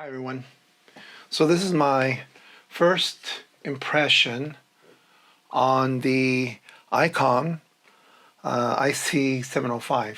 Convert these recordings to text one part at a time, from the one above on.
Hi everyone. So this is my first impression on the Icon IC-705.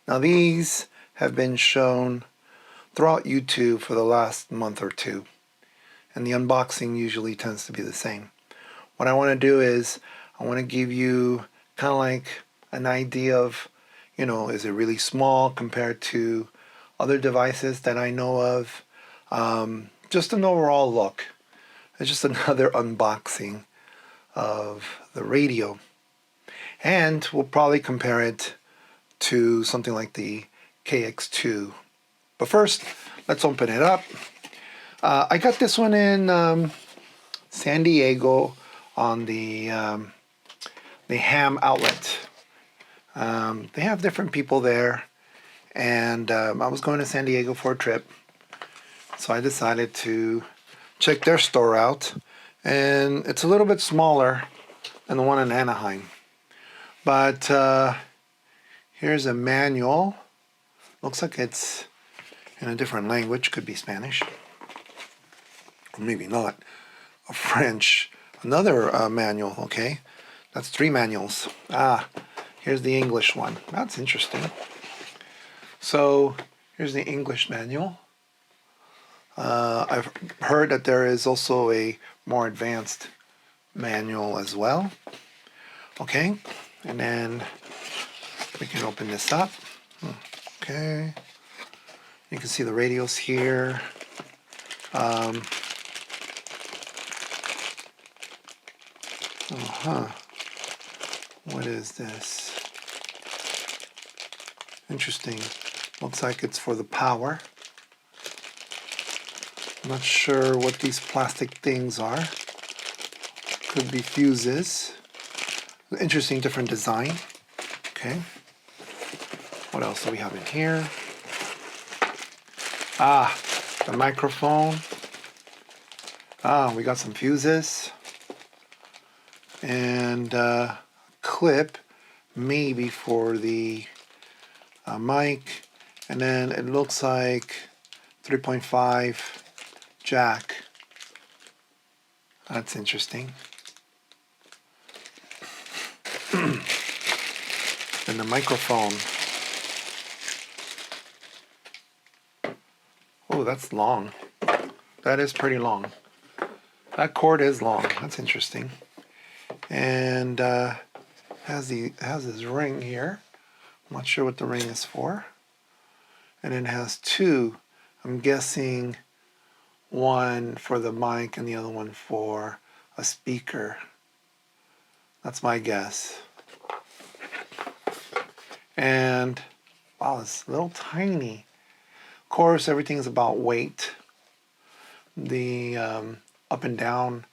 Now these have been shown throughout YouTube for the last month or two, and the unboxing usually tends to be the same. What I want to do is I want to give you kind of like an idea of, is it really small compared to other devices that I know of. Just an overall look. It's just another unboxing of the radio. And we'll probably compare it to something like the KX2. But first, let's open it up. I got this one in San Diego on the ham outlet. They have different people there, and I was going to San Diego for a trip. So I decided to check their store out, and it's a little bit smaller than the one in Anaheim. But here's a manual. Looks like it's in a different language, could be Spanish, or maybe not. A French, another manual, okay. That's 3 manuals. Here's the English one. That's interesting. So here's the English manual. I've heard that there is also a more advanced manual as well. Okay, and then we can open this up. Okay, you can see the radios here. What is this? Interesting. Looks like it's for the power. I'm not sure what these plastic things are. Could be fuses. Interesting, different design. Okay. What else do we have in here? The microphone. We got some fuses. And clip, maybe for the mic. And then it looks like 3.5 jack. That's interesting. And the microphone. Oh, that's long. That is pretty long. That cord is long. That's interesting. And has this ring here. I'm not sure what the ring is for. And it has 2. I'm guessing one for the mic and the other one for a speaker. That's my guess. And wow, it's a little tiny. Of course, everything's about weight. The up and down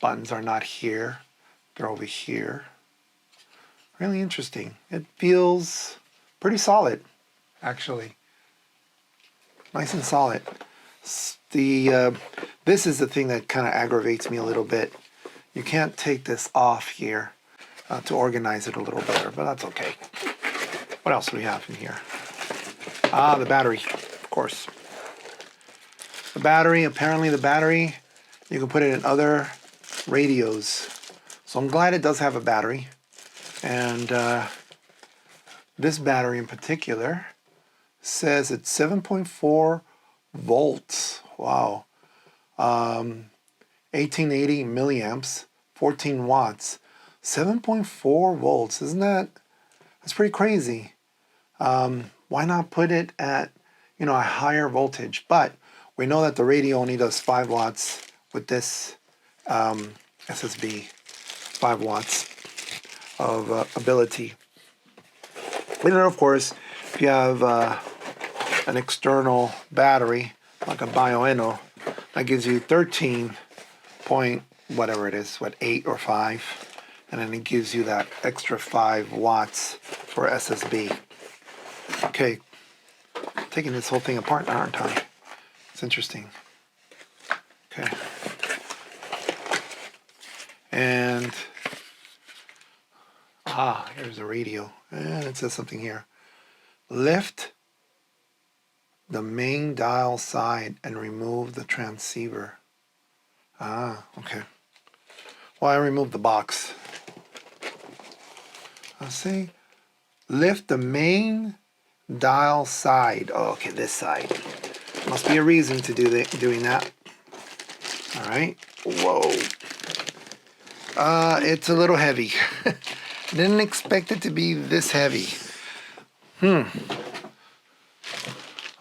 buttons are not here. They're over here. Really interesting. It feels pretty solid, actually. Nice and solid. This is the thing that kind of aggravates me a little bit. You can't take this off here to organize it a little better, but that's okay. What else do we have in here? The battery, of course. The battery, apparently the battery, you can put it in other radios. So I'm glad it does have a battery. And this battery in particular says it's 7.4 volts. Wow. 1880 milliamps, 14 watts. 7.4 volts. Isn't that's pretty crazy. Why not put it at, a higher voltage? But we know that the radio only does 5 watts with this SSB. 5 watts of ability. And then, of course, if you have an external battery, like a Bioenno, that gives you 13 point whatever it is, 8 or 5, and then it gives you that extra 5 watts for SSB. Okay, taking this whole thing apart now, aren't I? It's interesting. Okay. And here's the radio, and it says something here. Lift the main dial side and remove the transceiver. Ah, okay. Well, I removed the box. Let's see. Lift the main dial side. Oh, okay, this side. Must be a reason to doing that. All right. Whoa. It's a little heavy. Didn't expect it to be this heavy.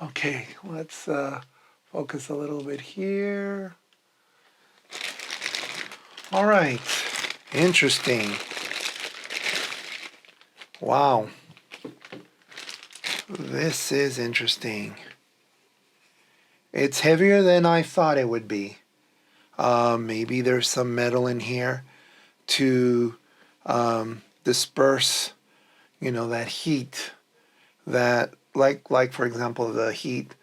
Okay, let's focus a little bit here. All right. Interesting. Wow. This is interesting. It's heavier than I thought it would be. Maybe there's some metal in here to disperse, that heat that, like for example, the heat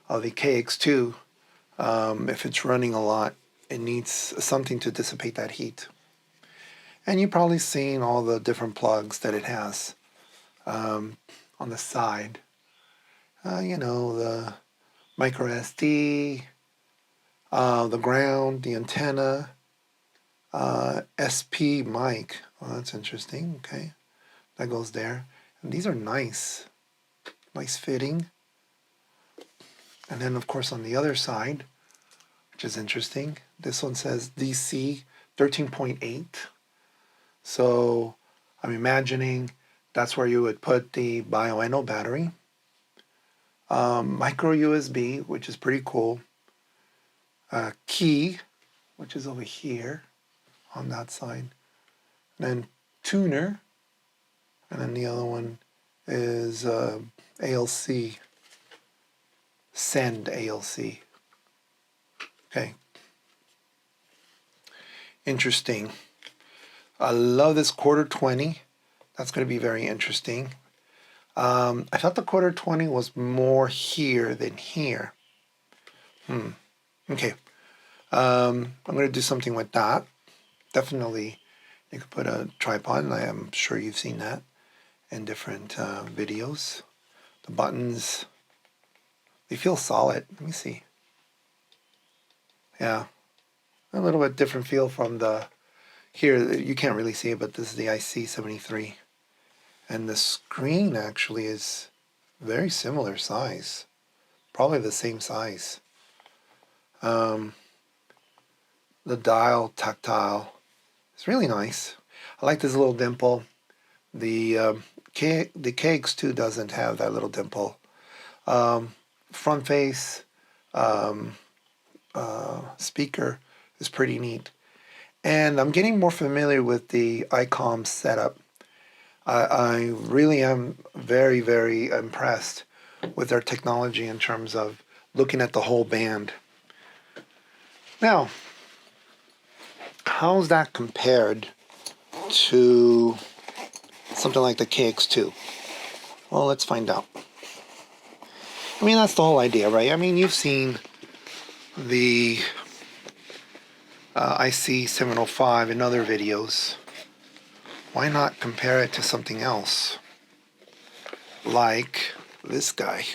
of the KX2. If it's running a lot, it needs something to dissipate that heat. And you've probably seen all the different plugs that it has on the side. The micro SD, the ground, the antenna, SP mic. Oh, that's interesting. Okay, that goes there. And these are nice fitting. And then, of course, on the other side, which is interesting, this one says DC 13.8. So I'm imagining that's where you would put the Bioenno battery. Micro USB, which is pretty cool. Key, which is over here on that side. And then tuner. And then the other one is ALC. Send ALC. Okay. Interesting. I love this quarter 20. That's going to be very interesting. I thought the quarter 20 was more here than here. Okay. I'm going to do something with that. Definitely, you could put a tripod. I am sure you've seen that in different videos. The buttons, they feel solid. Let me see. Yeah. A little bit different feel from the... Here, you can't really see it, but this is the IC-703. And the screen actually is very similar size. Probably the same size. The dial, tactile. It's really nice. I like this little dimple. The KX2 doesn't have that little dimple. Front face speaker is pretty neat. And I'm getting more familiar with the ICOM setup. I really am very, very impressed with their technology in terms of looking at the whole band. Now, how's that compared to something like the KX2? Well, let's find out. I mean, that's the whole idea, right? I mean, you've seen the IC-705 in other videos. Why not compare it to something else? Like this guy.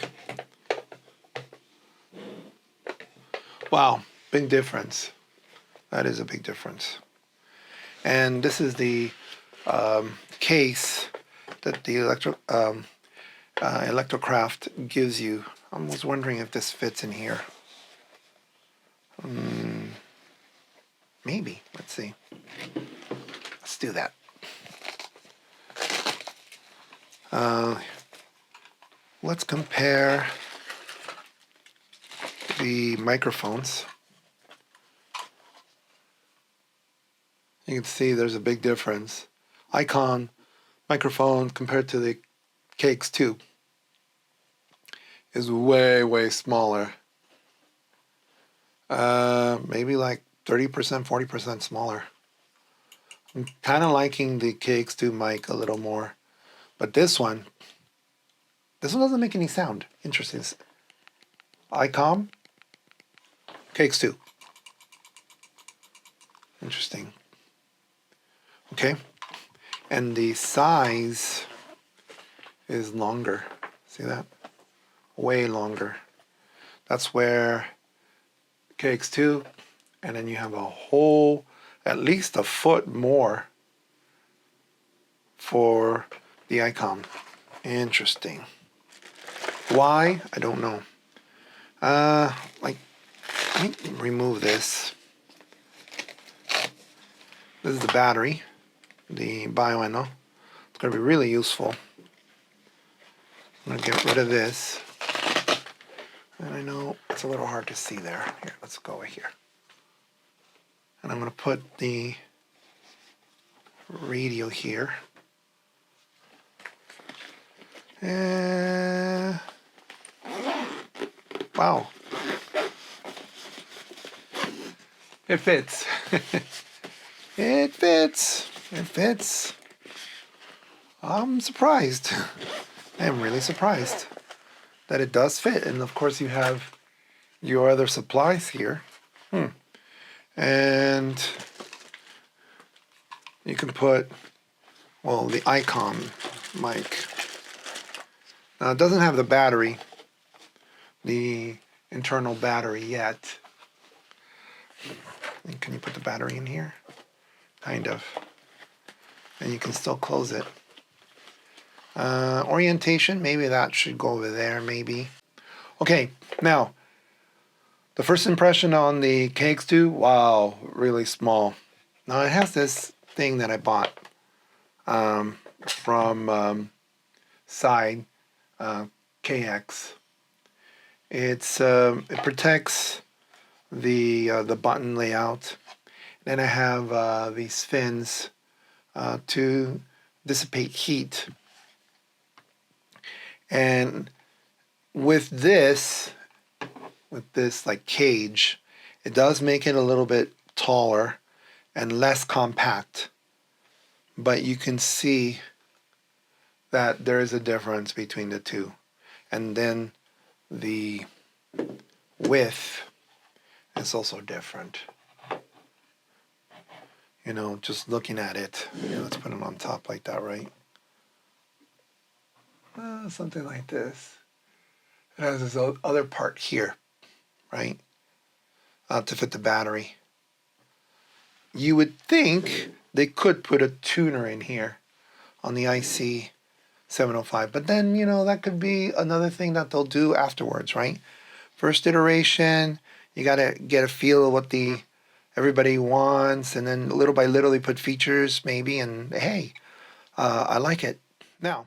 Wow, big difference. That is a big difference. And this is the case that the Elecraft gives you. I was wondering if this fits in here. Maybe. Let's see. Let's do that. Let's compare the microphones. You can see there's a big difference. Icon microphone compared to the KX2 is way, way smaller. Maybe like 30%, 40% smaller. I'm kind of liking the KX2 mic a little more. But this one doesn't make any sound. Interesting. ICOM, KX2. Interesting. Okay. And the size is longer. See that? Way longer. That's where KX2, and then you have a whole, at least a foot more for the icon. Interesting. Why? I don't know. Like, let me remove this. This is the battery, the bioenno. It's going to be really useful. I'm going to get rid of this. And I know it's a little hard to see there. Here, let's go right here. And I'm going to put the radio here. And wow. It fits. It fits. It fits. I'm surprised. I am really surprised that it does fit. And of course you have your other supplies here. And you can put, well, the icon mic. Now it doesn't have the battery, the internal battery yet. And can you put the battery in here? Kind of. And you can still close it. Orientation, maybe that should go over there, maybe. Okay, now, the first impression on the KX2, wow, really small. Now it has this thing that I bought from Side KX. It protects the button layout. Then I have these fins to dissipate heat. And with this like cage, it does make it a little bit taller and less compact. But you can see that there is a difference between the two. And then the width is also different. You know, just looking at it. Yeah, let's put it on top like that, right? Something like this. It has this other part here, right? To fit the battery. You would think they could put a tuner in here on the IC-705, but then, you know, that could be another thing that they'll do afterwards, right? First iteration, you got to get a feel of what everybody wants, and then little by little they put features maybe, and hey, I like it. Now,